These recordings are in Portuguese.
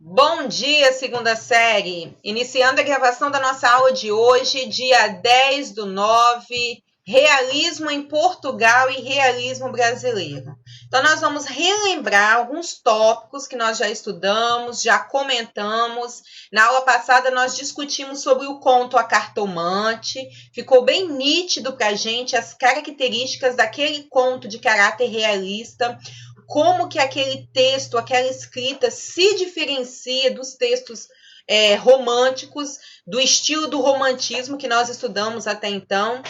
Bom dia, segunda série. Iniciando a gravação da nossa aula de hoje, dia 10/9, realismo em Portugal e realismo brasileiro. Então, nós vamos relembrar alguns tópicos que nós já estudamos, já comentamos. Na aula passada, nós discutimos sobre o conto A Cartomante. Ficou bem nítido para a gente as características daquele conto de caráter realista, como que aquele texto, aquela escrita se diferencia dos textos românticos, do estilo do romantismo que nós estudamos até então,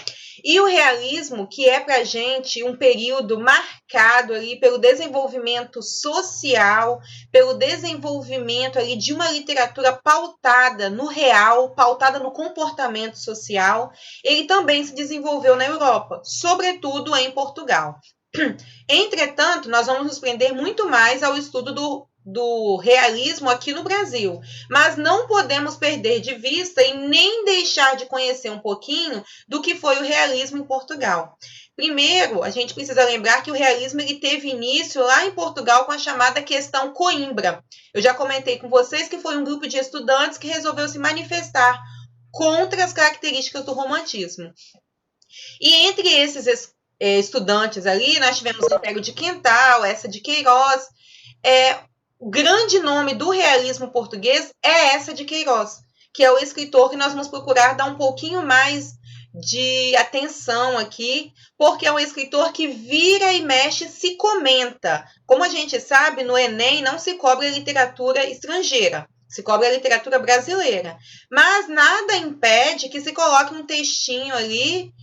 e o realismo, que é para a gente um período marcado ali pelo desenvolvimento social, pelo desenvolvimento ali de uma literatura pautada no real, pautada no comportamento social. Ele também se desenvolveu na Europa, sobretudo em Portugal. Entretanto, nós vamos nos prender muito mais ao estudo do realismo aqui no Brasil, mas não podemos perder de vista e nem deixar de conhecer um pouquinho do que foi o realismo em Portugal. Primeiro, a gente precisa lembrar que o realismo ele teve início lá em Portugal com a chamada questão Coimbra. Eu já comentei com vocês que foi um grupo de estudantes que resolveu se manifestar contra as características do romantismo. E entre esses estudantes ali, nós tivemos o Império de Quintal, essa de Queiroz. O grande nome do realismo português é essa de Queiroz, que é o escritor que nós vamos procurar dar um pouquinho mais de atenção aqui, porque é um escritor que vira e mexe, se comenta. Como a gente sabe, no Enem não se cobra literatura estrangeira, se cobra a literatura brasileira. Mas nada impede que se coloque um textinho ali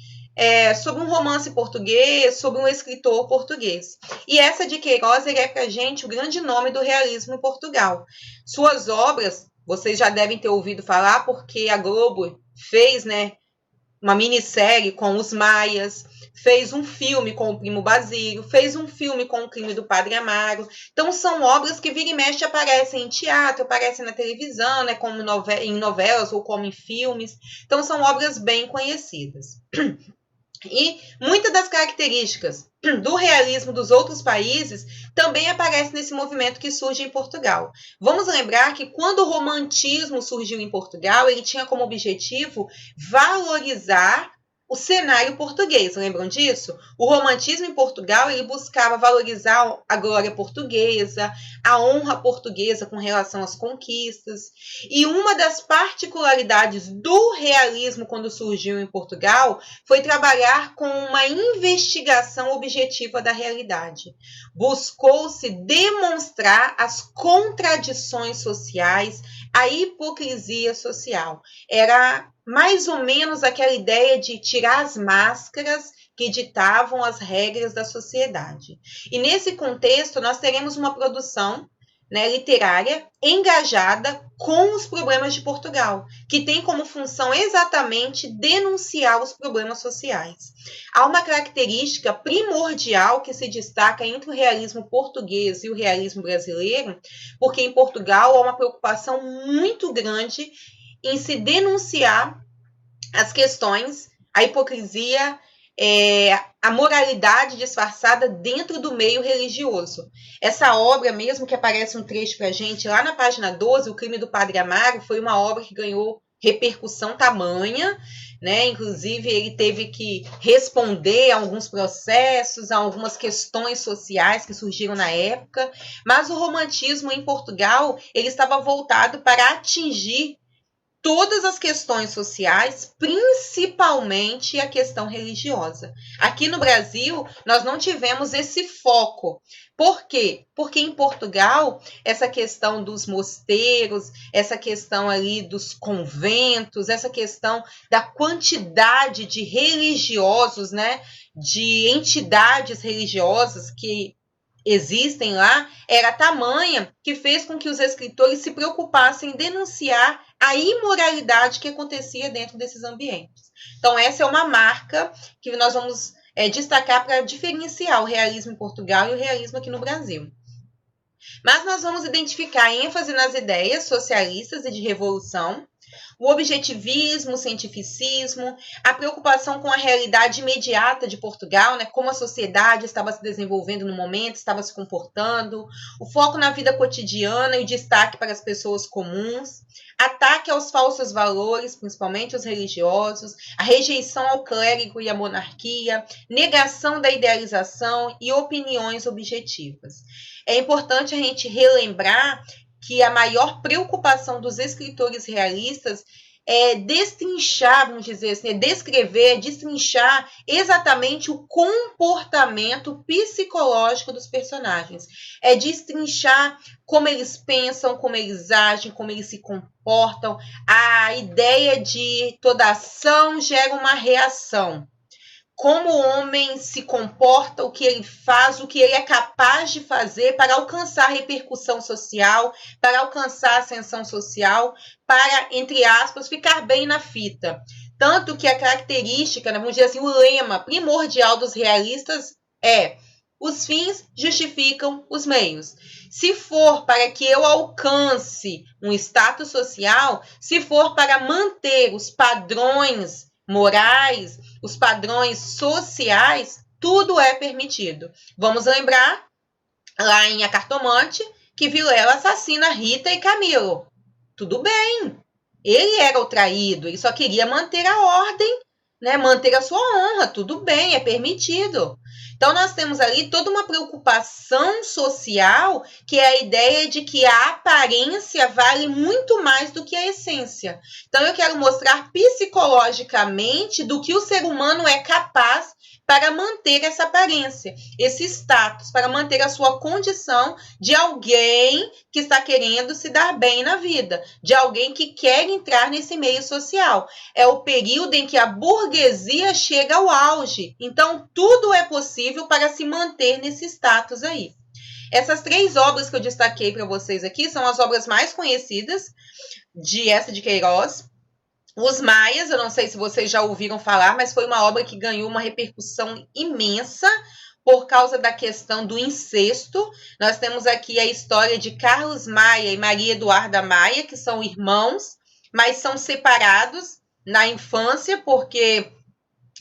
sobre um romance português, sobre um escritor português. E essa de Queiroz é para a gente o grande nome do realismo em Portugal. Suas obras, vocês já devem ter ouvido falar, porque a Globo fez, uma minissérie com os Maias, fez um filme com o Primo Basílio, fez um filme com o Crime do Padre Amaro. Então, são obras que vira e mexe aparecem em teatro, aparecem na televisão, como em novelas ou como em filmes. Então, são obras bem conhecidas. E muitas das características do realismo dos outros países também aparecem nesse movimento que surge em Portugal. Vamos lembrar que quando o romantismo surgiu em Portugal, ele tinha como objetivo valorizar o cenário português, lembram disso? O romantismo em Portugal, ele buscava valorizar a glória portuguesa, a honra portuguesa com relação às conquistas. E uma das particularidades do realismo quando surgiu em Portugal foi trabalhar com uma investigação objetiva da realidade. Buscou-se demonstrar as contradições sociais, a hipocrisia social. Era mais ou menos aquela ideia de tirar as máscaras que ditavam as regras da sociedade. E nesse contexto, nós teremos uma produção literária engajada com os problemas de Portugal, que tem como função exatamente denunciar os problemas sociais. Há uma característica primordial que se destaca entre o realismo português e o realismo brasileiro, porque em Portugal há uma preocupação muito grande em se denunciar as questões, a hipocrisia, a moralidade disfarçada dentro do meio religioso. Essa obra mesmo, que aparece um trecho para a gente lá na página 12, O Crime do Padre Amaro, foi uma obra que ganhou repercussão tamanha, Inclusive, ele teve que responder a alguns processos, a algumas questões sociais que surgiram na época, mas o romantismo em Portugal, ele estava voltado para atingir todas as questões sociais, principalmente a questão religiosa. Aqui no Brasil, nós não tivemos esse foco. Por quê? Porque em Portugal, essa questão dos mosteiros, essa questão ali dos conventos, essa questão da quantidade de religiosos, de entidades religiosas que existem lá, era tamanha que fez com que os escritores se preocupassem em denunciar a imoralidade que acontecia dentro desses ambientes. Então, essa é uma marca que nós vamos destacar para diferenciar o realismo em Portugal e o realismo aqui no Brasil. Mas nós vamos identificar ênfase nas ideias socialistas e de revolução, o objetivismo, o cientificismo, a preocupação com a realidade imediata de Portugal, né, como a sociedade estava se desenvolvendo no momento, estava se comportando, o foco na vida cotidiana e o destaque para as pessoas comuns, ataque aos falsos valores, principalmente os religiosos, a rejeição ao clérigo e à monarquia, negação da idealização e opiniões objetivas. É importante a gente relembrar que a maior preocupação dos escritores realistas é destrinchar, vamos dizer assim, descrever, destrinchar exatamente o comportamento psicológico dos personagens. É destrinchar como eles pensam, como eles agem, como eles se comportam. A ideia de toda ação gera uma reação. Como o homem se comporta, o que ele faz, o que ele é capaz de fazer para alcançar repercussão social, para alcançar ascensão social, para, entre aspas, ficar bem na fita. Tanto que a característica, vamos dizer assim, o lema primordial dos realistas é: os fins justificam os meios. Se for para que eu alcance um status social, se for para manter os padrões morais, os padrões sociais, tudo é permitido. Vamos lembrar, lá em A Cartomante, que Vilela assassina Rita e Camilo. Tudo bem. Ele era o traído, ele só queria manter a ordem, né? Manter a sua honra. Tudo bem, é permitido. Então, nós temos ali toda uma preocupação social, que é a ideia de que a aparência vale muito mais do que a essência. Então, eu quero mostrar psicologicamente do que o ser humano é capaz para manter essa aparência, esse status, para manter a sua condição de alguém que está querendo se dar bem na vida, de alguém que quer entrar nesse meio social. É o período em que a burguesia chega ao auge. Então, tudo é possível para se manter nesse status aí. Essas 3 obras que eu destaquei para vocês aqui são as obras mais conhecidas de Eça de Queiroz. Os Maias, eu não sei se vocês já ouviram falar, mas foi uma obra que ganhou uma repercussão imensa por causa da questão do incesto. Nós temos aqui a história de Carlos Maia e Maria Eduarda Maia, que são irmãos, mas são separados na infância, porque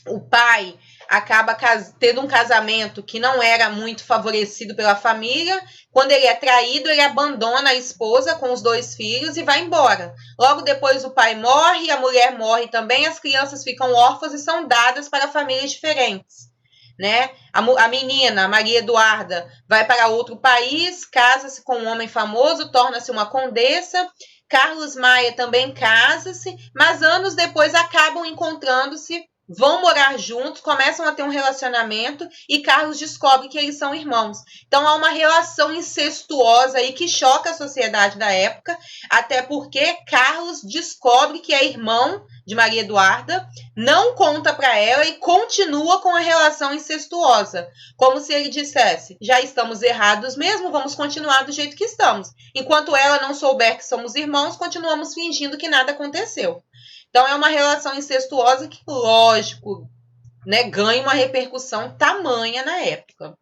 o pai acaba tendo um casamento que não era muito favorecido pela família. Quando ele é traído, ele abandona a esposa com os 2 filhos e vai embora. Logo depois o pai morre, a mulher morre também, as crianças ficam órfãs e são dadas para famílias diferentes. Né? A menina, a Maria Eduarda, vai para outro país, casa-se com um homem famoso, torna-se uma condessa. Carlos Maia também casa-se, mas anos depois acabam encontrando-se, vão morar juntos, começam a ter um relacionamento e Carlos descobre que eles são irmãos. Então há uma relação incestuosa aí que choca a sociedade da época, até porque Carlos descobre que é irmão de Maria Eduarda, não conta para ela e continua com a relação incestuosa, como se ele dissesse: já estamos errados mesmo, vamos continuar do jeito que estamos. Enquanto ela não souber que somos irmãos, continuamos fingindo que nada aconteceu. Então, é uma relação incestuosa que, lógico, né, ganha uma repercussão tamanha na época.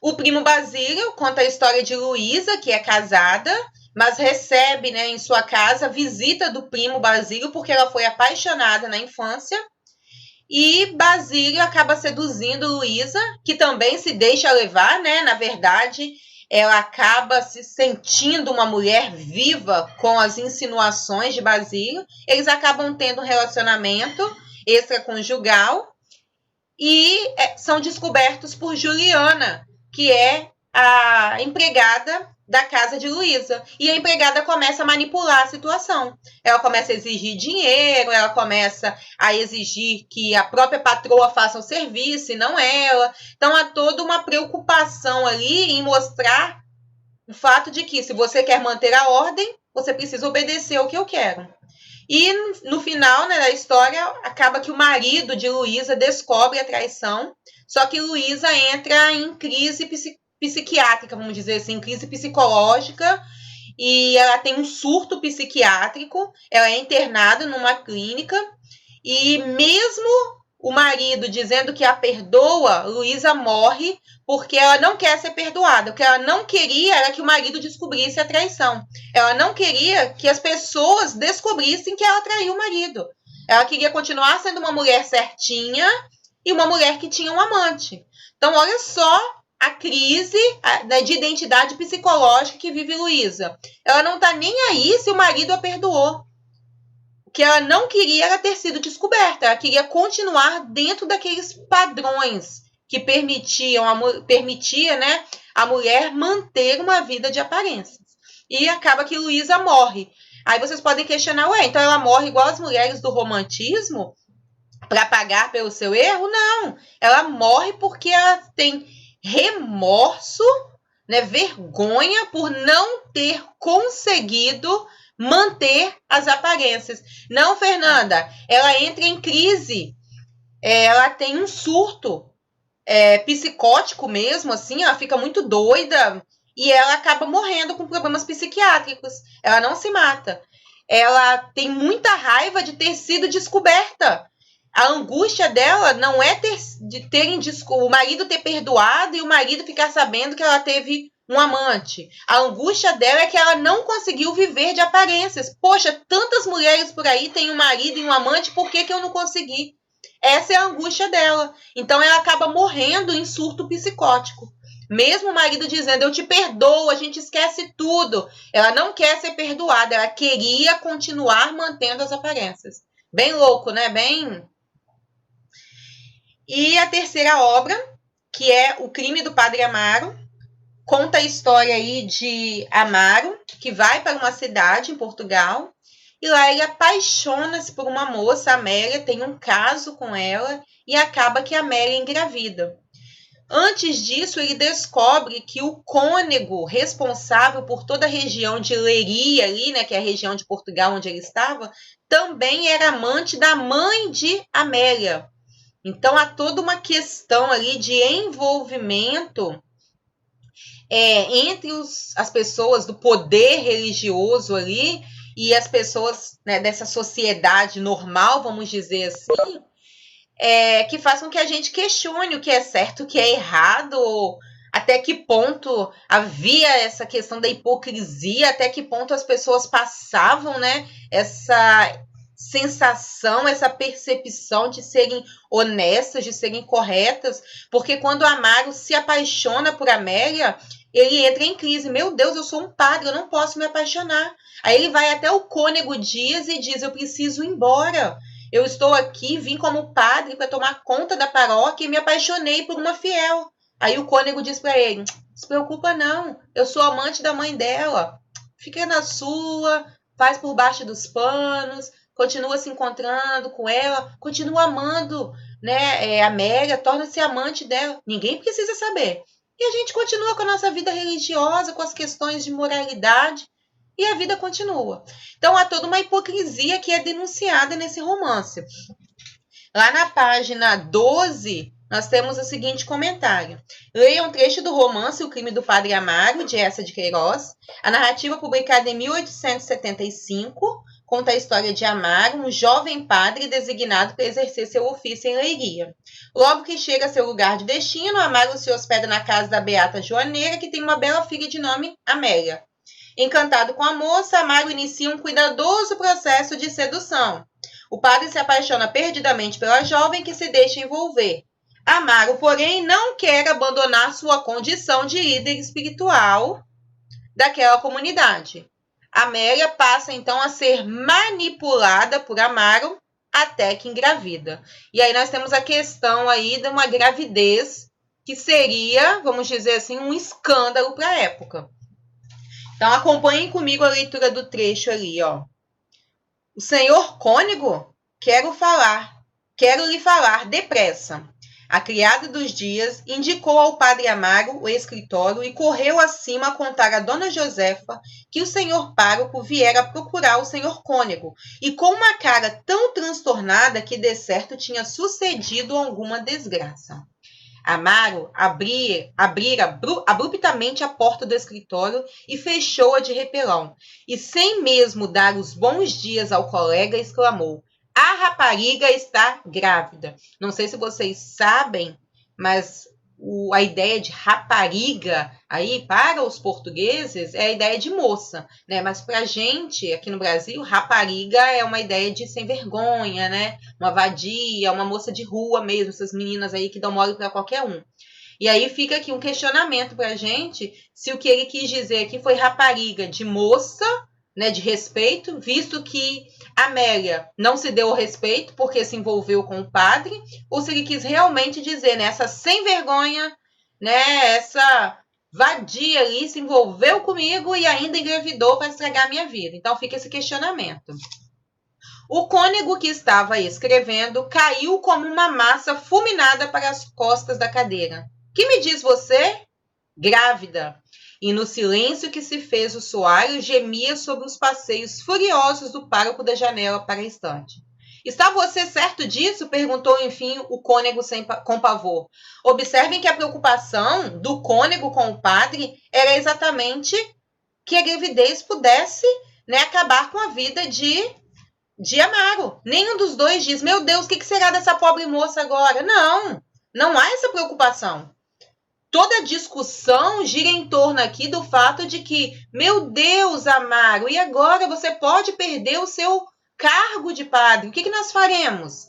O primo Basílio conta a história de Luísa, que é casada, mas recebe, né, em sua casa a visita do primo Basílio, porque ela foi apaixonada na infância. E Basílio acaba seduzindo Luísa, que também se deixa levar, né? Na verdade, ela acaba se sentindo uma mulher viva com as insinuações de Basílio. Eles acabam tendo um relacionamento extraconjugal e são descobertos por Juliana, que é a empregada da casa de Luísa. E a empregada começa a manipular a situação. Ela começa a exigir dinheiro, ela começa a exigir que a própria patroa faça o serviço e não ela. Então, há toda uma preocupação ali em mostrar o fato de que, se você quer manter a ordem, você precisa obedecer ao que eu quero. E no final, né, da história, acaba que o marido de Luísa descobre a traição, só que Luísa entra em crise psiquiátrica, vamos dizer assim, crise psicológica, e ela tem um surto psiquiátrico, ela é internada numa clínica, e mesmo o marido dizendo que a perdoa, Luísa morre porque ela não quer ser perdoada. O que ela não queria era que o marido descobrisse a traição. Ela não queria que as pessoas descobrissem que ela traiu o marido. Ela queria continuar sendo uma mulher certinha e uma mulher que tinha um amante. Então, olha só a crise de identidade psicológica que vive Luísa. Ela não está nem aí se o marido a perdoou. O que ela não queria era ter sido descoberta. Ela queria continuar dentro daqueles padrões que permitia, né, a mulher manter uma vida de aparências. E acaba que Luísa morre. Aí vocês podem questionar, ué, então ela morre igual as mulheres do romantismo para pagar pelo seu erro? Não. Ela morre porque ela tem remorso, né, vergonha por não ter conseguido manter as aparências. Não, Fernanda, ela entra em crise, ela tem um surto psicótico mesmo, assim, ela fica muito doida e ela acaba morrendo com problemas psiquiátricos. Ela não se mata. Ela tem muita raiva de ter sido descoberta. A angústia dela não é o marido ter perdoado e o marido ficar sabendo que ela teve um amante. A angústia dela é que ela não conseguiu viver de aparências. Poxa, tantas mulheres por aí têm um marido e um amante, por que eu não consegui? Essa é a angústia dela. Então ela acaba morrendo em surto psicótico. Mesmo o marido dizendo, eu te perdoo, a gente esquece tudo. Ela não quer ser perdoada, ela queria continuar mantendo as aparências. Bem louco, né? E a terceira obra, que é O Crime do Padre Amaro, conta a história aí de Amaro, que vai para uma cidade em Portugal, e lá ele apaixona-se por uma moça, Amélia, tem um caso com ela, e acaba que a Amélia engravida. Antes disso, ele descobre que o cônego responsável por toda a região de Leiria, ali, né, que é a região de Portugal onde ele estava, também era amante da mãe de Amélia. Então, há toda uma questão ali de envolvimento entre as pessoas do poder religioso ali e as pessoas, né, dessa sociedade normal, vamos dizer assim, que faz com que a gente questione o que é certo, o que é errado, até que ponto havia essa questão da hipocrisia, até que ponto as pessoas passavam, né, essa sensação, essa percepção de serem honestas, de serem corretas, porque quando Amaro se apaixona por Amélia, ele entra em crise. Meu Deus, eu sou um padre, eu não posso me apaixonar. Aí ele vai até o cônego Dias e diz, eu preciso ir embora. Eu estou aqui, vim como padre para tomar conta da paróquia e me apaixonei por uma fiel. Aí o cônego diz para ele, não se preocupa não, eu sou amante da mãe dela. Fica na sua, faz por baixo dos panos, continua se encontrando com ela, continua amando, né, a Amélia, torna-se amante dela. Ninguém precisa saber. E a gente continua com a nossa vida religiosa, com as questões de moralidade, e a vida continua. Então, há toda uma hipocrisia que é denunciada nesse romance. Lá na página 12, nós temos o seguinte comentário. Leia um trecho do romance O Crime do Padre Amaro, de Eça de Queiroz. A narrativa publicada em 1875 conta a história de Amaro, um jovem padre designado para exercer seu ofício em Leiria. Logo que chega a seu lugar de destino, Amaro se hospeda na casa da beata Joaneira, que tem uma bela filha de nome Amélia. Encantado com a moça, Amaro inicia um cuidadoso processo de sedução. O padre se apaixona perdidamente pela jovem que se deixa envolver. Amaro, porém, não quer abandonar sua condição de líder espiritual daquela comunidade. Amélia passa então a ser manipulada por Amaro até que engravida. E aí nós temos a questão aí de uma gravidez que seria, vamos dizer assim, um escândalo para a época. Então acompanhem comigo a leitura do trecho ali, ó. O senhor cônego, quero lhe falar depressa. A criada dos Dias indicou ao padre Amaro o escritório e correu acima a contar a dona Josefa que o senhor pároco viera procurar o senhor cônego, e com uma cara tão transtornada que de certo tinha sucedido alguma desgraça. Amaro abrira abruptamente a porta do escritório e fechou-a de repelão, e sem mesmo dar os bons dias ao colega, exclamou, A rapariga está grávida. Não sei se vocês sabem, mas a ideia de rapariga aí para os portugueses é a ideia de moça, né? Mas para a gente aqui no Brasil, rapariga é uma ideia de sem vergonha, né? Uma vadia, uma moça de rua mesmo, essas meninas aí que dão mole para qualquer um. E aí fica aqui um questionamento para a gente se o que ele quis dizer aqui foi rapariga de moça, né, de respeito, visto que Amélia não se deu o respeito porque se envolveu com o padre, ou se ele quis realmente dizer, né, essa sem vergonha, né, essa vadia ali se envolveu comigo e ainda engravidou para estragar a minha vida. Então fica esse questionamento. O cônego que estava escrevendo caiu como uma massa fulminada para as costas da cadeira. Que me diz você? Grávida. E no silêncio que se fez o soalho gemia sobre os passeios furiosos do pároco da janela para a estante. Está você certo disso? Perguntou, enfim, o cônego com pavor. Observem que a preocupação do cônego com o padre era exatamente que a gravidez pudesse, né, acabar com a vida de Amaro. Nenhum dos dois diz, meu Deus, o que será dessa pobre moça agora? Não, não há essa preocupação. Toda a discussão gira em torno aqui do fato de que, meu Deus, Amaro, e agora você pode perder o seu cargo de padre. O que nós faremos?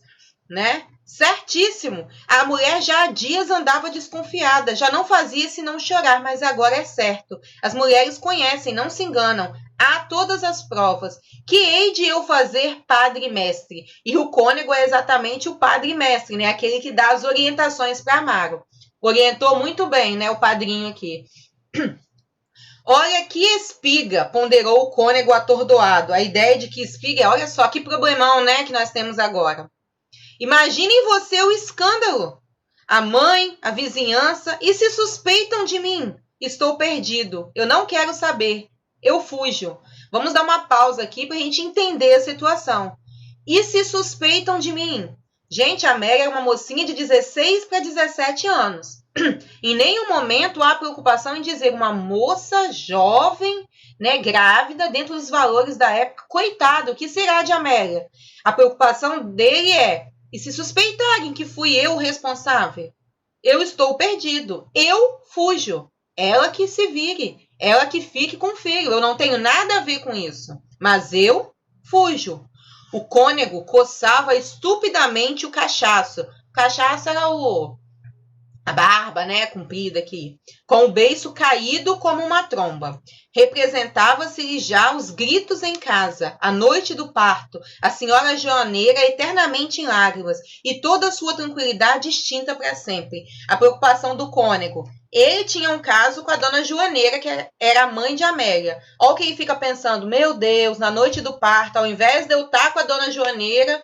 Né? Certíssimo. A mulher já há dias andava desconfiada, já não fazia senão chorar, mas agora é certo. As mulheres conhecem, não se enganam. Há todas as provas. Que hei de eu fazer padre mestre? E o cônego é exatamente o padre mestre, né? Aquele que dá as orientações para Amaro. Orientou muito bem, né, o padrinho aqui. Olha que espiga, ponderou o cônego atordoado. A ideia de que espiga é, olha só, que problemão, né, que nós temos agora. Imaginem você o escândalo. A mãe, a vizinhança, e se suspeitam de mim? Estou perdido, eu não quero saber. Eu fujo. Vamos dar uma pausa aqui para a gente entender a situação. E se suspeitam de mim? Gente, a Amélia é uma mocinha de 16 para 17 anos. Em nenhum momento há preocupação em dizer uma moça jovem, né, grávida, dentro dos valores da época. Coitado, o que será de Amélia? A preocupação dele é, e se suspeitarem que fui eu o responsável? Eu estou perdido, eu fujo. Ela que se vire, ela que fique com o filho. Eu não tenho nada a ver com isso, mas eu fujo. O cônego coçava estupidamente o cachaço. O cachaço era a barba, né, comprida aqui, com o beiço caído como uma tromba. Representava-se-lhe já os gritos em casa, a noite do parto, a senhora Joaneira eternamente em lágrimas, e toda a sua tranquilidade extinta para sempre. A preocupação do cônego. Ele tinha um caso com a dona Joaneira, que era a mãe de Amélia. Olha o que ele fica pensando, meu Deus, na noite do parto, ao invés de eu estar com a dona Joaneira,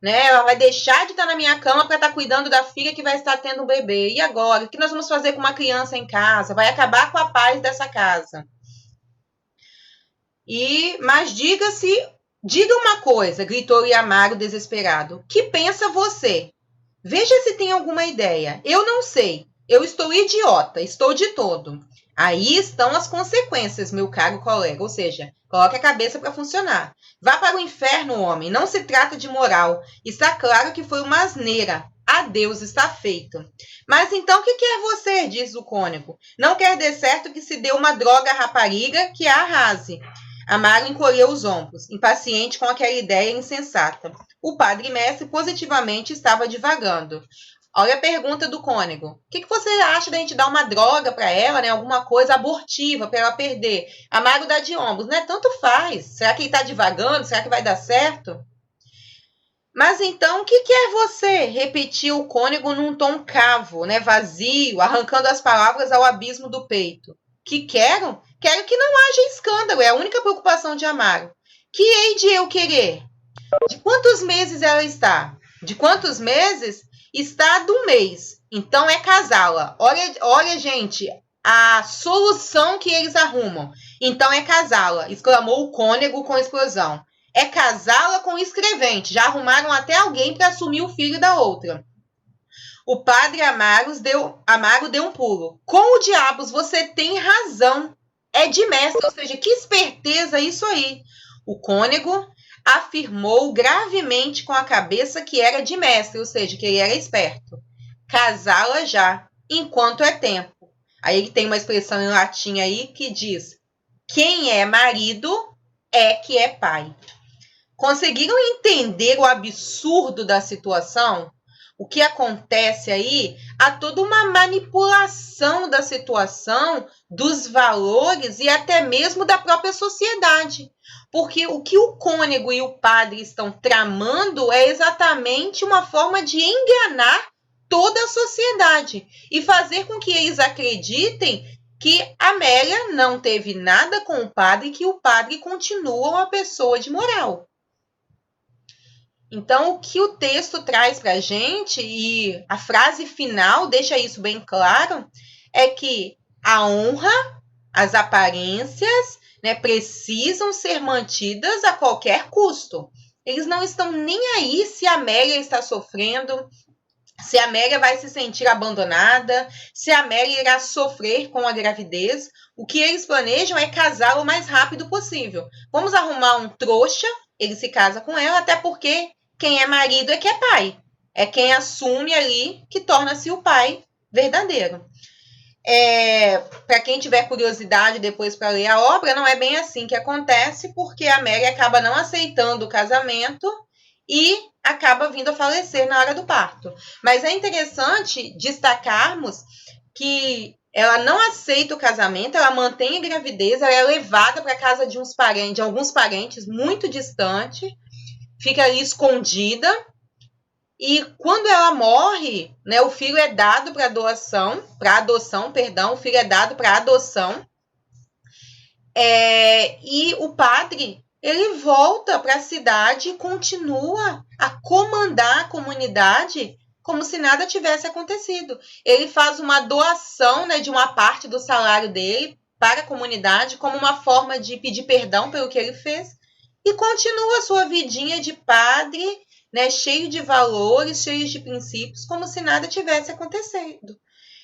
né, ela vai deixar de estar na minha cama para estar cuidando da filha que vai estar tendo um bebê. E agora? O que nós vamos fazer com uma criança em casa? Vai acabar com a paz dessa casa. Mas diga uma coisa, gritou-lhe Amaro desesperado. Que pensa você? Veja se tem alguma ideia. Eu não sei. Eu estou idiota, estou de todo. Aí estão as consequências, meu caro colega. Ou seja, coloque a cabeça para funcionar. Vá para o inferno, homem. Não se trata de moral. Está claro que foi uma asneira. Adeus, está feito. Mas então o que quer você? Diz o cônego. Não quer de certo que se dê uma droga à rapariga que a arrase. Amaro encolheu os ombros, impaciente com aquela ideia insensata. O padre mestre positivamente estava divagando. Olha a pergunta do cônego. O que você acha da gente dar uma droga para ela, né? Alguma coisa abortiva para ela perder? Amaro dá de ombros, né? Tanto faz. Será que ele está divagando? Será que vai dar certo? Mas então, o que quer você? Repetiu o cônego num tom cavo, né? Vazio, arrancando as palavras ao abismo do peito. Que quero? Quero que não haja escândalo. É a única preocupação de Amaro. Que hei de eu querer? De quantos meses ela está? De quantos meses? Está do mês. Então é casá-la. Olha, gente, a solução que eles arrumam. Então é casá-la, exclamou o cônego com explosão. É casá-la com o escrevente. Já arrumaram até alguém para assumir o filho da outra. O padre Amaro deu um pulo. Com o diabos, você tem razão. É de mestre, ou seja, que esperteza isso aí. O cônego afirmou gravemente com a cabeça que era de mestre, ou seja, que ele era esperto. Casá-la já, enquanto é tempo. Aí ele tem uma expressão em latim aí que diz: quem é marido é que é pai. Conseguiram entender o absurdo da situação? O que acontece aí? Há toda uma manipulação da situação, dos valores e até mesmo da própria sociedade. Porque o que o cônego e o padre estão tramando é exatamente uma forma de enganar toda a sociedade e fazer com que eles acreditem que Amélia não teve nada com o padre e que o padre continua uma pessoa de moral. Então, o que o texto traz para a gente, e a frase final deixa isso bem claro, é que a honra, as aparências, né, precisam ser mantidas a qualquer custo. Eles não estão nem aí se a Amélia está sofrendo, se a Amélia vai se sentir abandonada, se a Amélia irá sofrer com a gravidez. O que eles planejam é casar o mais rápido possível. Vamos arrumar um trouxa, ele se casa com ela, até porque quem é marido é que é pai. É quem assume ali que torna-se o pai verdadeiro. Para quem tiver curiosidade depois para ler a obra, não é bem assim que acontece, porque a Mary acaba não aceitando o casamento e acaba vindo a falecer na hora do parto. Mas é interessante destacarmos que ela não aceita o casamento, ela mantém a gravidez, ela é levada para a casa de alguns parentes muito distantes, fica ali escondida, e quando ela morre, né, o filho é dado para adoção, o filho é dado para adoção, e o padre, ele volta para a cidade e continua a comandar a comunidade como se nada tivesse acontecido. Ele faz uma doação, né, de uma parte do salário dele para a comunidade como uma forma de pedir perdão pelo que ele fez e continua a sua vidinha de padre, né, cheio de valores, cheio de princípios, como se nada tivesse acontecido.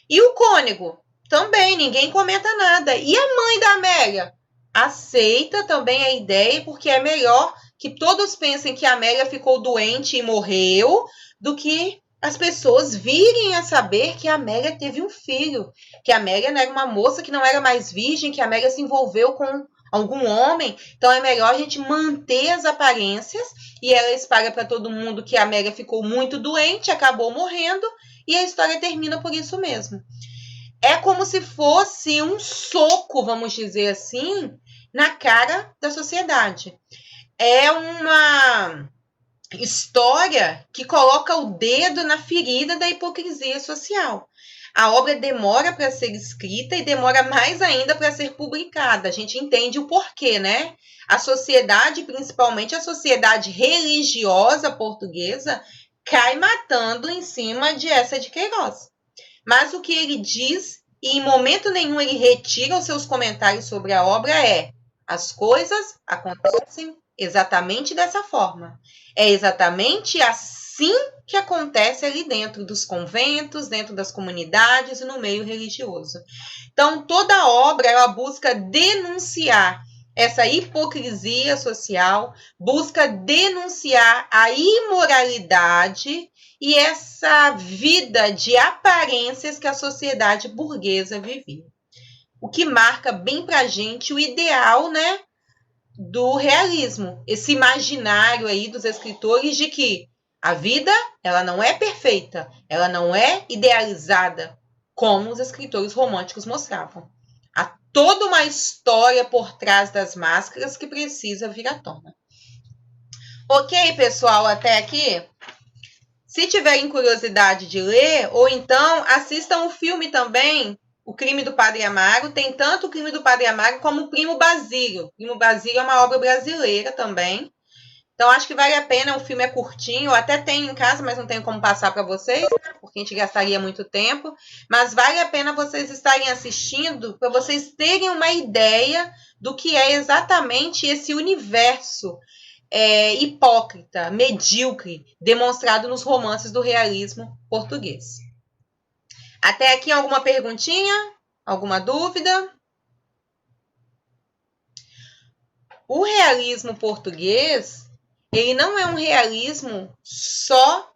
E o cônego também, ninguém comenta nada. E a mãe da Amélia? Aceita também a ideia, porque é melhor que todos pensem que a Amélia ficou doente e morreu, do que as pessoas virem a saber que a Amélia teve um filho, que a Amélia não era uma moça que não era mais virgem, que a Amélia se envolveu com algum homem. Então é melhor a gente manter as aparências, e ela espalha para todo mundo que a Amélia ficou muito doente, acabou morrendo, e a história termina por isso mesmo. É como se fosse um soco, vamos dizer assim, na cara da sociedade. É uma história que coloca o dedo na ferida da hipocrisia social. A obra demora para ser escrita e demora mais ainda para ser publicada. A gente entende o porquê, né? A sociedade, principalmente a sociedade religiosa portuguesa, cai matando em cima de Eça de Queiroz. Mas o que ele diz, e em momento nenhum ele retira os seus comentários sobre a obra, é: as coisas acontecem exatamente dessa forma. É exatamente assim que acontece ali dentro dos conventos, dentro das comunidades e no meio religioso. Então, toda a obra ela busca denunciar essa hipocrisia social, busca denunciar a imoralidade e essa vida de aparências que a sociedade burguesa vivia. O que marca bem para a gente o ideal, né, do realismo, esse imaginário aí dos escritores de que a vida ela não é perfeita, ela não é idealizada, como os escritores românticos mostravam. Há toda uma história por trás das máscaras que precisa vir à tona. Ok, pessoal, até aqui? Se tiverem curiosidade de ler, ou então assistam o filme também, O Crime do Padre Amaro. Tem tanto O Crime do Padre Amaro como O Primo Basílio. O Primo Basílio é uma obra brasileira também. Então, acho que vale a pena. O filme é curtinho. Eu até tenho em casa, mas não tenho como passar para vocês, porque a gente gastaria muito tempo. Mas vale a pena vocês estarem assistindo, para vocês terem uma ideia do que é exatamente esse universo hipócrita, medíocre, demonstrado nos romances do realismo português. Até aqui alguma perguntinha? Alguma dúvida? O realismo português, ele não é um realismo só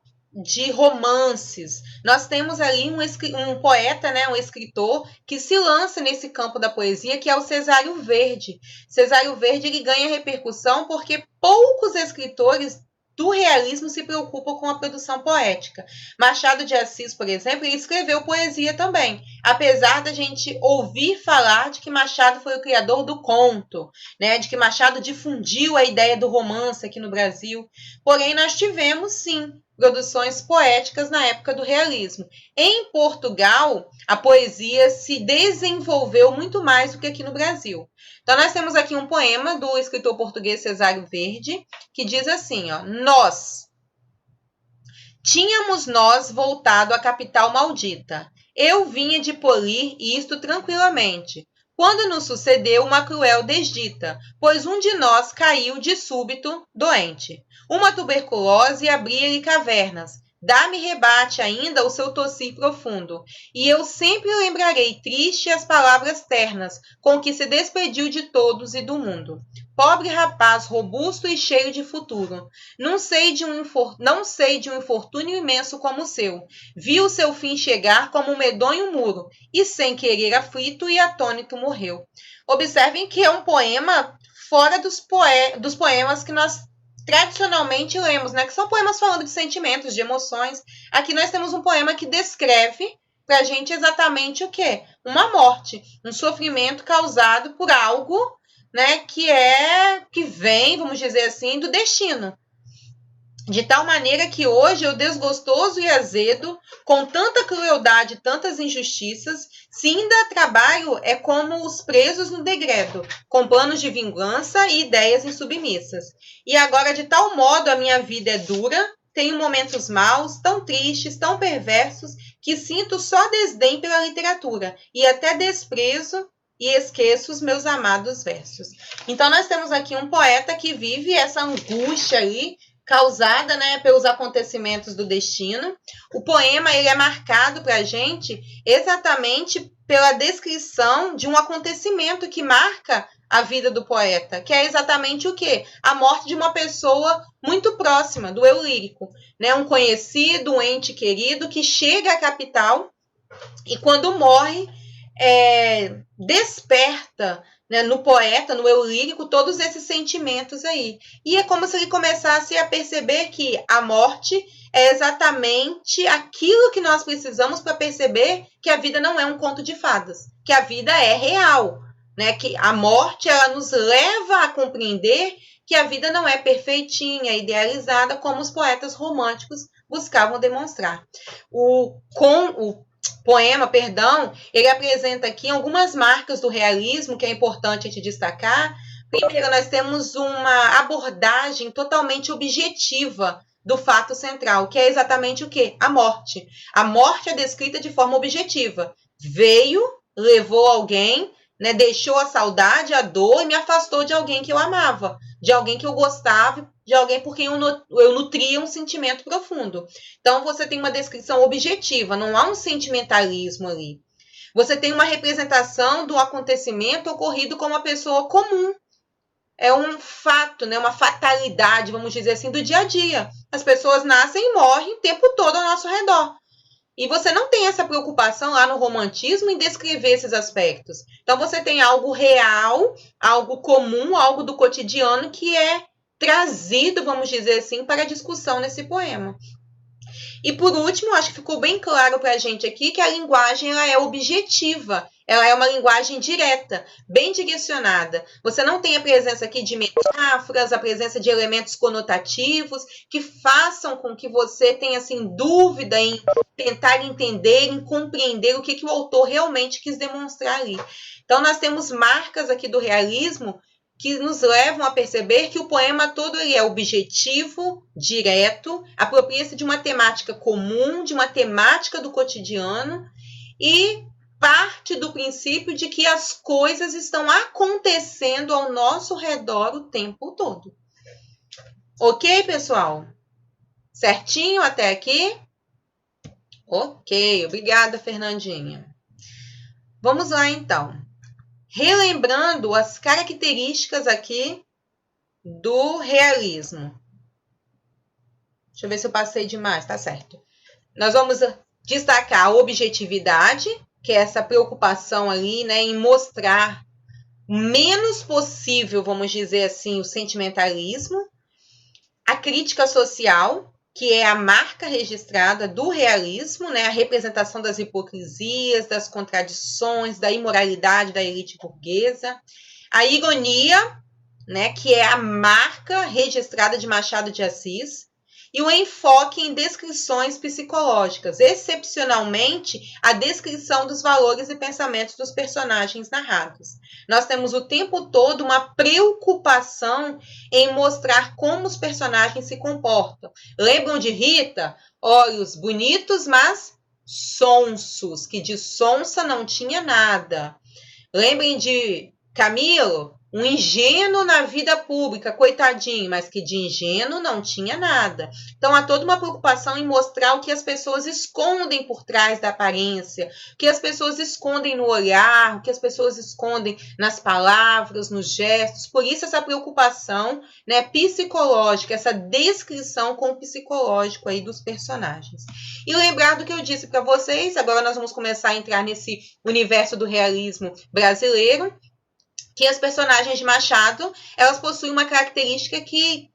de romances. Nós temos ali um poeta, né, um escritor, que se lança nesse campo da poesia, que é o Cesário Verde. Cesário Verde ele ganha repercussão porque poucos escritores do realismo se preocupam com a produção poética. Machado de Assis, por exemplo, ele escreveu poesia também, apesar da gente ouvir falar de que Machado foi o criador do conto, né, de que Machado difundiu a ideia do romance aqui no Brasil. Porém, nós tivemos, sim, produções poéticas na época do realismo. Em Portugal, a poesia se desenvolveu muito mais do que aqui no Brasil. Então, nós temos aqui um poema do escritor português Cesário Verde, que diz assim, ó, tínhamos nós voltado à capital maldita. Eu vinha de polir isto tranquilamente, quando nos sucedeu uma cruel desdita, pois um de nós caiu de súbito doente. Uma tuberculose abria-lhe cavernas. Dá-me rebate ainda o seu tossir profundo, e eu sempre lembrarei triste as palavras ternas com que se despediu de todos e do mundo. Pobre rapaz, robusto e cheio de futuro, não sei de um infortúnio imenso como o seu. Vi o seu fim chegar como um medonho muro, e sem querer aflito e atônito morreu. Observem que é um poema fora dos poemas que nós tradicionalmente lemos, né? Que são poemas falando de sentimentos, de emoções. Aqui nós temos um poema que descreve para a gente exatamente o quê? Uma morte, um sofrimento causado por algo, né, que vem, vamos dizer assim, do destino. De tal maneira que hoje o desgostoso e azedo, com tanta crueldade, tantas injustiças, se ainda trabalho é como os presos no degredo, com planos de vingança e ideias insubmissas. E agora, de tal modo, a minha vida é dura, tenho momentos maus, tão tristes, tão perversos, que sinto só desdém pela literatura, e até desprezo e esqueço os meus amados versos. Então, nós temos aqui um poeta que vive essa angústia aí, causada, né, pelos acontecimentos do destino. O poema ele é marcado para a gente exatamente pela descrição de um acontecimento que marca a vida do poeta, que é exatamente o quê? A morte de uma pessoa muito próxima, do eu lírico, né? Um conhecido, um ente querido que chega à capital e quando morre, desperta, né, no poeta, no eu lírico, todos esses sentimentos aí. E é como se ele começasse a perceber que a morte é exatamente aquilo que nós precisamos para perceber que a vida não é um conto de fadas, que a vida é real, né? Que a morte ela nos leva a compreender que a vida não é perfeitinha, idealizada, como os poetas românticos buscavam demonstrar. O poema, ele apresenta aqui algumas marcas do realismo que é importante a gente destacar. Primeiro, nós temos uma abordagem totalmente objetiva do fato central, que é exatamente o quê? A morte. A morte é descrita de forma objetiva. Veio, levou alguém, né, deixou a saudade, a dor e me afastou de alguém que eu amava, de alguém que eu gostava, de alguém por quem eu nutria um sentimento profundo. Então, você tem uma descrição objetiva, não há um sentimentalismo ali. Você tem uma representação do acontecimento ocorrido com uma pessoa comum. É um fato, né? Uma fatalidade, vamos dizer assim, do dia a dia. As pessoas nascem e morrem o tempo todo ao nosso redor. E você não tem essa preocupação lá no romantismo em descrever esses aspectos. Então, você tem algo real, algo comum, algo do cotidiano que é trazido, vamos dizer assim, para a discussão nesse poema. E por último, acho que ficou bem claro para a gente aqui que a linguagem ela é objetiva, ela é uma linguagem direta, bem direcionada. Você não tem a presença aqui de metáforas, a presença de elementos conotativos que façam com que você tenha assim, dúvida em tentar entender, em compreender o que o autor realmente quis demonstrar ali. Então, nós temos marcas aqui do realismo que nos levam a perceber que o poema todo ele é objetivo, direto, apropria-se de uma temática comum, de uma temática do cotidiano e parte do princípio de que as coisas estão acontecendo ao nosso redor o tempo todo. Ok, pessoal? Certinho até aqui? Ok, obrigada, Fernandinha. Vamos lá, então. Relembrando as características aqui do realismo. Deixa eu ver se eu passei demais, tá certo. Nós vamos destacar a objetividade, que é essa preocupação ali, né, em mostrar o menos possível, vamos dizer assim, o sentimentalismo. A crítica social, que é a marca registrada do realismo, né, a representação das hipocrisias, das contradições, da imoralidade da elite burguesa. A ironia, né, que é a marca registrada de Machado de Assis, e o enfoque em descrições psicológicas, excepcionalmente a descrição dos valores e pensamentos dos personagens narrados. Nós temos o tempo todo uma preocupação em mostrar como os personagens se comportam. Lembram de Rita? Olhos bonitos, mas sonsos, que de sonsa não tinha nada. Lembrem de Camilo? Um ingênuo na vida pública, coitadinho, mas que de ingênuo não tinha nada. Então, há toda uma preocupação em mostrar o que as pessoas escondem por trás da aparência, o que as pessoas escondem no olhar, o que as pessoas escondem nas palavras, nos gestos. Por isso, essa preocupação, né, psicológica, essa descrição com o psicológico aí dos personagens. E lembrar do que eu disse para vocês, agora nós vamos começar a entrar nesse universo do realismo brasileiro, que as personagens de Machado, elas possuem uma característica que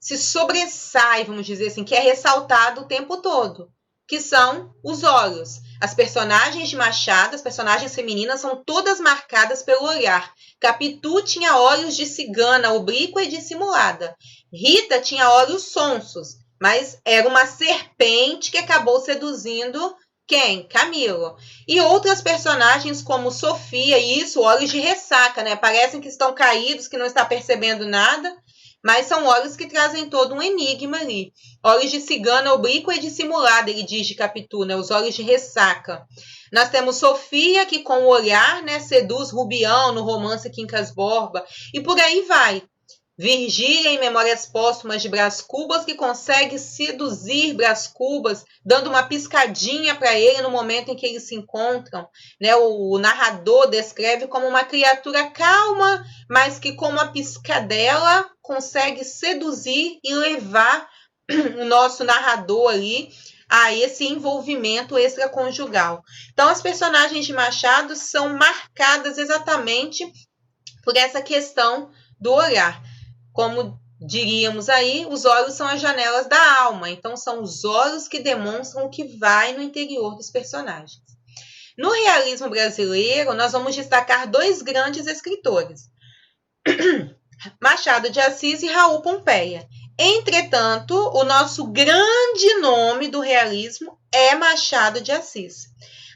se sobressai, vamos dizer assim, que é ressaltado o tempo todo, que são os olhos. As personagens de Machado, as personagens femininas, são todas marcadas pelo olhar. Capitu tinha olhos de cigana, oblíqua e dissimulada. Rita tinha olhos sonsos, mas era uma serpente que acabou seduzindo quem? Camilo. E outras personagens como Sofia, e isso, olhos de ressaca, né? Parecem que estão caídos, que não está percebendo nada, mas são olhos que trazem todo um enigma ali. Olhos de cigana, oblíqua e dissimulada, ele diz de Capitu, né? Os olhos de ressaca. Nós temos Sofia, que com o olhar, né, seduz Rubião no romance Quincas Borba, e por aí vai. Virgília, em Memórias Póstumas de Brás Cubas, que consegue seduzir Brás Cubas, dando uma piscadinha para ele no momento em que eles se encontram. Né? O narrador descreve como uma criatura calma, mas que com uma piscadela consegue seduzir e levar o nosso narrador ali a esse envolvimento extraconjugal. Então, as personagens de Machado são marcadas exatamente por essa questão do olhar. Como diríamos aí, os olhos são as janelas da alma, então são os olhos que demonstram o que vai no interior dos personagens. No realismo brasileiro, nós vamos destacar dois grandes escritores, Machado de Assis e Raul Pompeia. Entretanto, o nosso grande nome do realismo é Machado de Assis.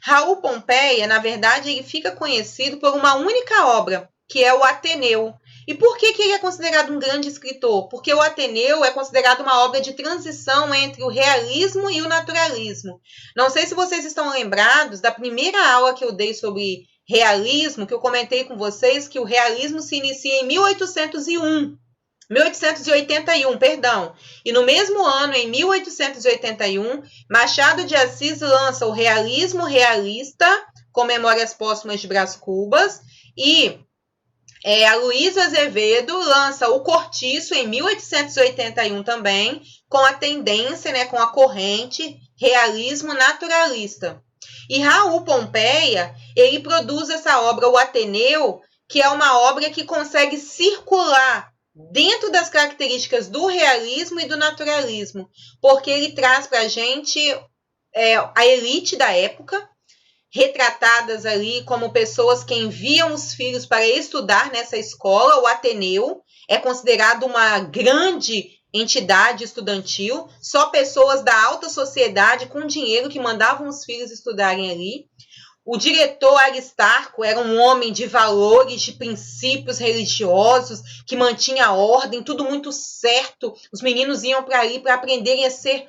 Raul Pompeia, na verdade, ele fica conhecido por uma única obra, que é o Ateneu. E por que ele é considerado um grande escritor? Porque o Ateneu é considerado uma obra de transição entre o realismo e o naturalismo. Não sei se vocês estão lembrados da primeira aula que eu dei sobre realismo, que eu comentei com vocês que o realismo se inicia em 1881, perdão. E no mesmo ano, em 1881, Machado de Assis lança o Realismo Realista, com Memórias Póstumas de Brás Cubas, e a Luísa Azevedo lança o Cortiço em 1881 também, com a tendência, né, com a corrente realismo naturalista. E Raul Pompeia, ele produz essa obra, o Ateneu, que é uma obra que consegue circular dentro das características do realismo e do naturalismo, porque ele traz para a gente a elite da época, retratadas ali como pessoas que enviam os filhos para estudar nessa escola. O Ateneu é considerado uma grande entidade estudantil, só pessoas da alta sociedade com dinheiro que mandavam os filhos estudarem ali. O diretor Aristarco era um homem de valores, de princípios religiosos, que mantinha a ordem, tudo muito certo. Os meninos iam para ali para aprenderem a ser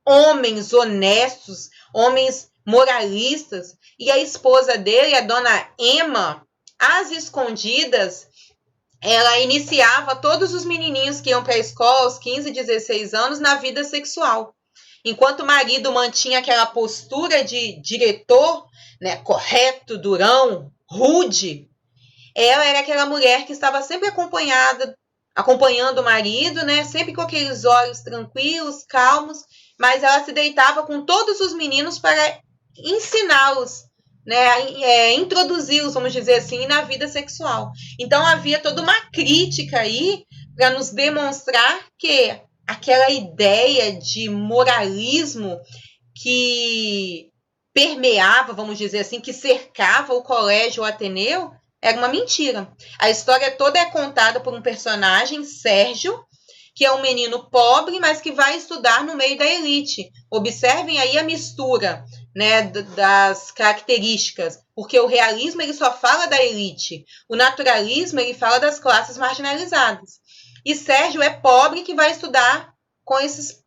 homens honestos, homens moralistas. E a esposa dele, a dona Emma, às escondidas, ela iniciava todos os menininhos que iam para a escola aos 15, 16 anos na vida sexual. Enquanto o marido mantinha aquela postura de diretor, né, correto, durão, rude, ela era aquela mulher que estava sempre acompanhada acompanhando o marido, né? Sempre com aqueles olhos tranquilos, calmos, mas ela se deitava com todos os meninos para ensiná-los, né? Introduzi-los, vamos dizer assim, na vida sexual. Então havia toda uma crítica aí para nos demonstrar que aquela ideia de moralismo que permeava, vamos dizer assim, que cercava o colégio o Ateneu, era uma mentira. A história toda é contada por um personagem, Sérgio, que é um menino pobre, mas que vai estudar no meio da elite. Observem aí a mistura, né, das características, porque o realismo ele só fala da elite, o naturalismo ele fala das classes marginalizadas. E Sérgio é pobre que vai estudar com esses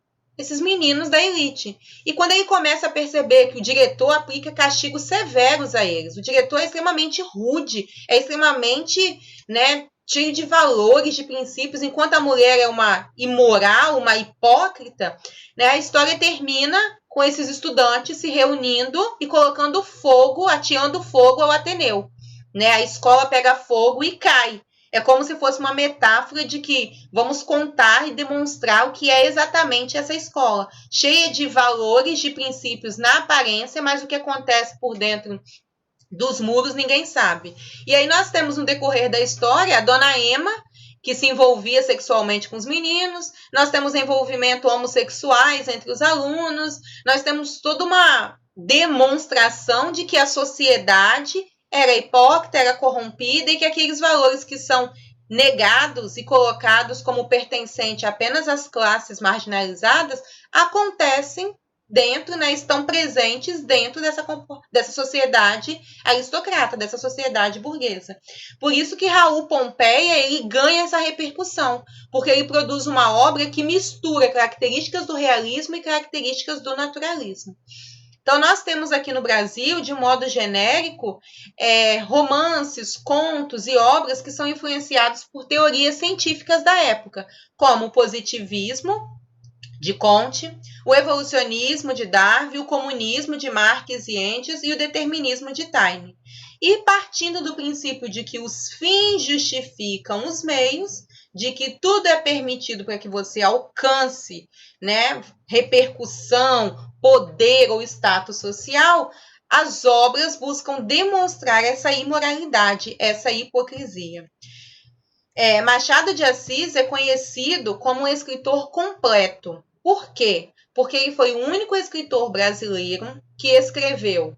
meninos da elite. E quando ele começa a perceber que o diretor aplica castigos severos a eles, o diretor é extremamente rude, é extremamente, né, cheio de valores, de princípios, enquanto a mulher é uma imoral, uma hipócrita, né, a história termina com esses estudantes se reunindo e colocando fogo, ateando fogo ao Ateneu. Né, a escola pega fogo e cai. É como se fosse uma metáfora de que vamos contar e demonstrar o que é exatamente essa escola, cheia de valores, de princípios na aparência, mas o que acontece por dentro dos muros ninguém sabe. E aí nós temos no decorrer da história a dona Emma, que se envolvia sexualmente com os meninos, nós temos envolvimento homossexuais entre os alunos, nós temos toda uma demonstração de que a sociedade era hipócrita, era corrompida e que aqueles valores que são negados e colocados como pertencente apenas às classes marginalizadas acontecem dentro, né, estão presentes dentro dessa sociedade aristocrata, dessa sociedade burguesa. Por isso que Raul Pompeia ele ganha essa repercussão, porque ele produz uma obra que mistura características do realismo e características do naturalismo. Então, nós temos aqui no Brasil, de modo genérico, romances, contos e obras que são influenciados por teorias científicas da época, como o positivismo, de Comte, o evolucionismo de Darwin, o comunismo de Marx e Engels e o determinismo de Taine. E partindo do princípio de que os fins justificam os meios, de que tudo é permitido para que você alcance, né, repercussão, poder ou status social, as obras buscam demonstrar essa imoralidade, essa hipocrisia. Machado de Assis é conhecido como um escritor completo. Por quê? Porque ele foi o único escritor brasileiro que escreveu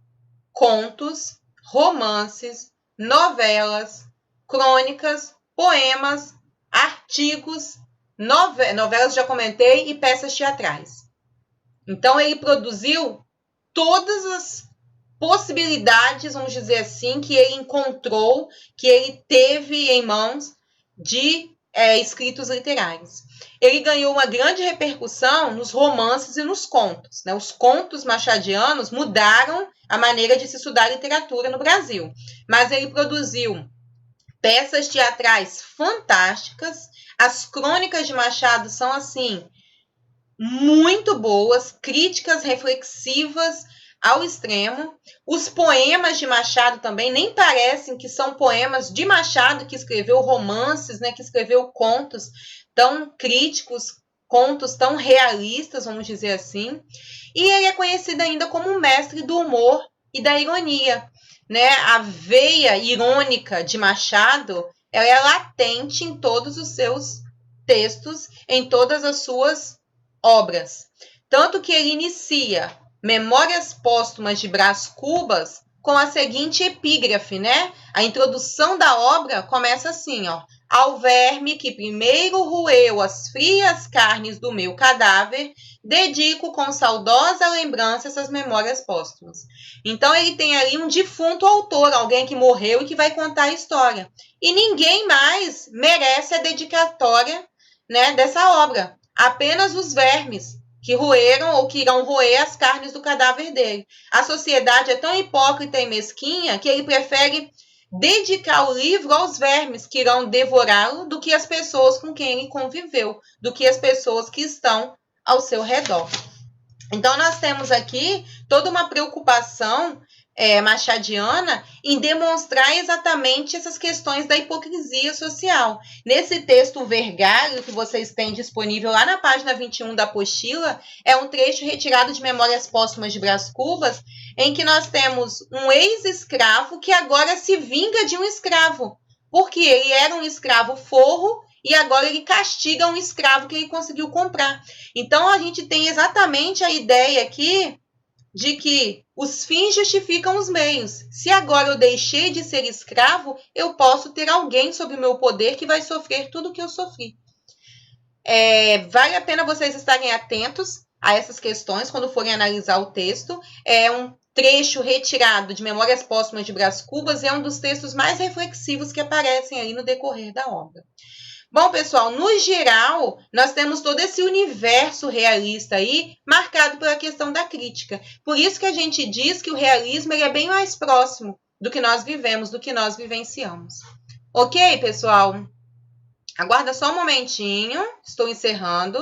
contos, romances, novelas, crônicas, poemas, artigos, novelas já comentei e peças teatrais. Então ele produziu todas as possibilidades, vamos dizer assim, que ele encontrou, que ele teve em mãos de escritos literários. Ele ganhou uma grande repercussão nos romances e nos contos. Né? Os contos machadianos mudaram a maneira de se estudar literatura no Brasil, mas ele produziu peças teatrais fantásticas. As crônicas de Machado são, assim, muito boas, críticas reflexivas ao extremo. Os poemas de Machado também nem parecem que são poemas de Machado, que escreveu romances, né, que escreveu contos tão críticos, contos tão realistas, vamos dizer assim. E ele é conhecido ainda como um mestre do humor e da ironia. Né? A veia irônica de Machado ela é latente em todos os seus textos, em todas as suas obras. Tanto que ele inicia Memórias Póstumas de Brás Cubas com a seguinte epígrafe, né? A introdução da obra começa assim, ó. Ao verme que primeiro roeu as frias carnes do meu cadáver, dedico com saudosa lembrança essas memórias póstumas. Então ele tem ali um defunto autor, alguém que morreu e que vai contar a história. E ninguém mais merece a dedicatória, né, dessa obra. Apenas os vermes que roeram ou que irão roer as carnes do cadáver dele. A sociedade é tão hipócrita e mesquinha que ele prefere dedicar o livro aos vermes que irão devorá-lo do que as pessoas com quem ele conviveu, do que as pessoas que estão ao seu redor. Então, nós temos aqui toda uma preocupação machadiana em demonstrar exatamente essas questões da hipocrisia social. Nesse texto vergário que vocês têm disponível lá na página 21 da apostila, é um trecho retirado de Memórias Póstumas de Brás Cubas, em que nós temos um ex-escravo que agora se vinga de um escravo, porque ele era um escravo forro e agora ele castiga um escravo que ele conseguiu comprar. Então, a gente tem exatamente a ideia aqui de que os fins justificam os meios. Se agora eu deixei de ser escravo, eu posso ter alguém sob o meu poder que vai sofrer tudo o que eu sofri. Vale a pena vocês estarem atentos a essas questões quando forem analisar o texto. É um trecho retirado de Memórias Póstumas de Brás Cubas e é um dos textos mais reflexivos que aparecem aí no decorrer da obra. Bom, pessoal, no geral, nós temos todo esse universo realista aí marcado pela questão da crítica. Por isso que a gente diz que o realismo ele é bem mais próximo do que nós vivemos, do que nós vivenciamos. Ok, pessoal? Aguarda só um momentinho, estou encerrando.